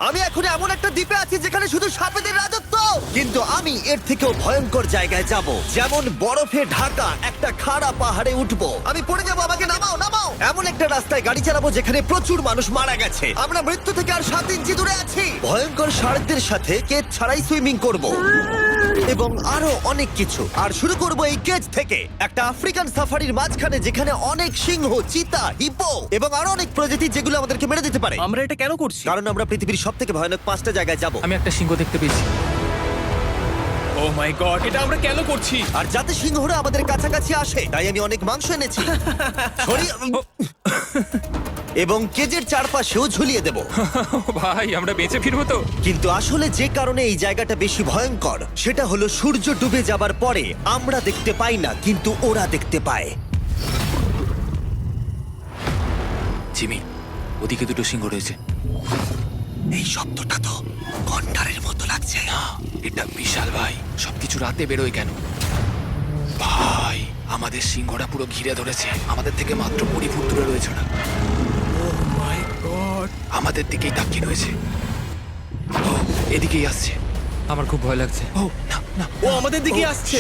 আমি এখন এমন একটা দ্বীপে আছি যেখানে শুধু সাপেদের রাজত্ব, কিন্তু আমি এর থেকেও ভয়ঙ্কর জায়গায় যাব, যেমন বরফে ঢাকা একটা খাড়া পাহাড়ে উঠবো। আমি পড়ে যাবো, আমাকে নামাও নামাও। এমন একটা রাস্তায় গাড়ি চালাবো যেখানে প্রচুর মানুষ মারা গেছে। আমরা মৃত্যু থেকে আর 7 ইঞ্চি দূরে আছি। ভয়ঙ্কর শার্কদের সাথে কেজ ছাড়াই সুইমিং করব এবং আরো অনেক কিছু। আর শুরু করব এই কেজ থেকে, একটা আফ্রিকান সাফারির মাঝখানে যেখানে অনেক সিংহ, চিতা, হিপো এবং আরো অনেক প্রজাতি যেগুলো আমাদেরকে মেরে দিতে পারে। আমরা এটা কেন করছি? কারণ আমরা পৃথিবীর সব থেকে ভয়ানক 5টা জায়গায় যাব। আমি একটা সিংহ দেখতে পেয়েছি। ও মাই গড, এটা আমরা কেন করছি? আর যাতে সিংহরা আমাদের কাছাকাছি আসে তাই আমি অনেক মাংস এনেছি। এবং কেজের চারপাশেও ঝুলিয়ে দেব। ভাই আমরা বেঁচে ফিরবো তো? কিন্তু আসলে যে কারণে এই জায়গাটা বেশি ভয়ঙ্কর সেটা হলো সূর্য ডুবে যাবার পরে আমরা দেখতে পাই না, কিন্তু ওরা দেখতে পায়। জিমি, ওদিকে দুটো সিংহ রয়েছে। এই শব্দটা তো কণ্ঠারের মতো লাগছে। না, এটা বিশাল ভাই। সবকিছু রাতে বেরোয় কেন? ভাই, আমাদের সিংহটা পুরো ঘিরে ধরেছে। আমাদের থেকে মাত্র 20 ফুট দূরে রয়েছে ওরা। ও মাই গড, আমাদের দিকেই তাকিয়ে রয়েছে। ও, এদিকেই আসছে। আমার খুব ভয় লাগছে। ও না না, ও আমাদের দিকে আসছে।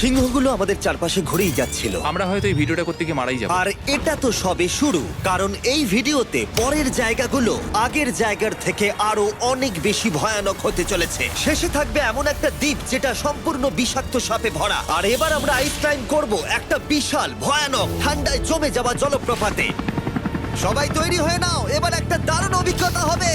সিংহগুলো আমাদের চারপাশে ঘুরেই যাচ্ছিল। আমরা হয়তো এই ভিডিওটা করতে গিয়ে মারাই যাবো। আর এটা তো সবে শুরু, কারণ এই ভিডিওতে পরের জায়গাগুলো আগের জায়গার থেকে আরো অনেক বেশি ভয়ানক হতে চলেছে। শেষে থাকবে এমন একটা দ্বীপ যেটা সম্পূর্ণ বিষাক্ত সাপে ভরা। আর এবার আমরা আইস ক্লাইম্ব করব একটা বিশাল ভয়ানক ঠান্ডায় জমে যাওয়া জলপ্রপাতে। সবাই তৈরি হয়ে নাও, এবার একটা দারুণ অভিজ্ঞতা হবে।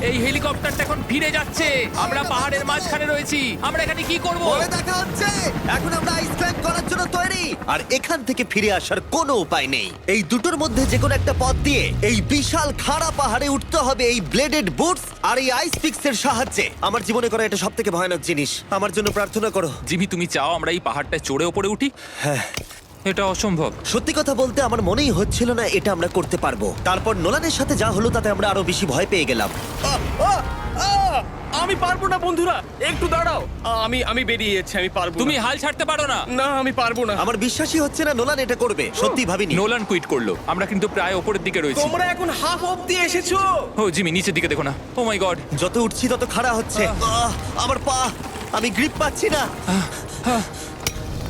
এই হেলিকপ্টারটা এখন ফিরে যাচ্ছে। আমরা পাহাড়ের মাঝখানে রয়েছি। আমরা এখানে কি করব? পরে দেখা হচ্ছে। এখন আমরা আইস ক্লাইম্ব করার জন্য তৈরি, আর এখান থেকে ফিরে আসার কোনো উপায় নেই। এই দুটোর মধ্যে যে কোনো একটা পথ দিয়ে এই বিশাল খাড়া পাহাড়ে উঠতে হবে এই ব্লেডেড বুটস আর এই আইস পিক্সের সাহায্যে। আমার জীবনে করা এটা সবথেকে ভয়ানক জিনিস। আমার জন্য প্রার্থনা করো। জিমি, তুমি চাও আমরা এই পাহাড়টায় চড়ে ওপরে উঠি? হ্যাঁ, এটা অসম্ভব। সত্যি কথা বলতে আমার মনেই হচ্ছিল না এটা আমরা করতে পারবো। তারপর নোলানের সাথে যা হলো তাতে আমরা আরো বেশি ভয় পেয়ে গেলাম। আমি পারবো না বন্ধুরা, একটু দাঁড়াও। আমি বেরিয়ে যাচ্ছি, আমি পারবো তুমি না। হাল ছাড়তে পারো না। না, আমি পারবো না। আমার বিশ্বাসই হচ্ছে না নোলান এটা করবে। সত্যি ভাবিনি। নোলান কুইট করলো। আমরা কিন্তু প্রায় ওপরের দিকে রয়েছি। তোমরা এখন হাফ অব্দি এসেছো। ও জিমি, নিচের দিকে দেখো না। ও মাই গড। যত উঠছি তত খাড়া হচ্ছে। আমার পা, আমি গ্রিপ পাচ্ছি না।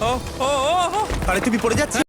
ও ও ও ও। আরে তুমি পড়ে যাচ্ছিলে?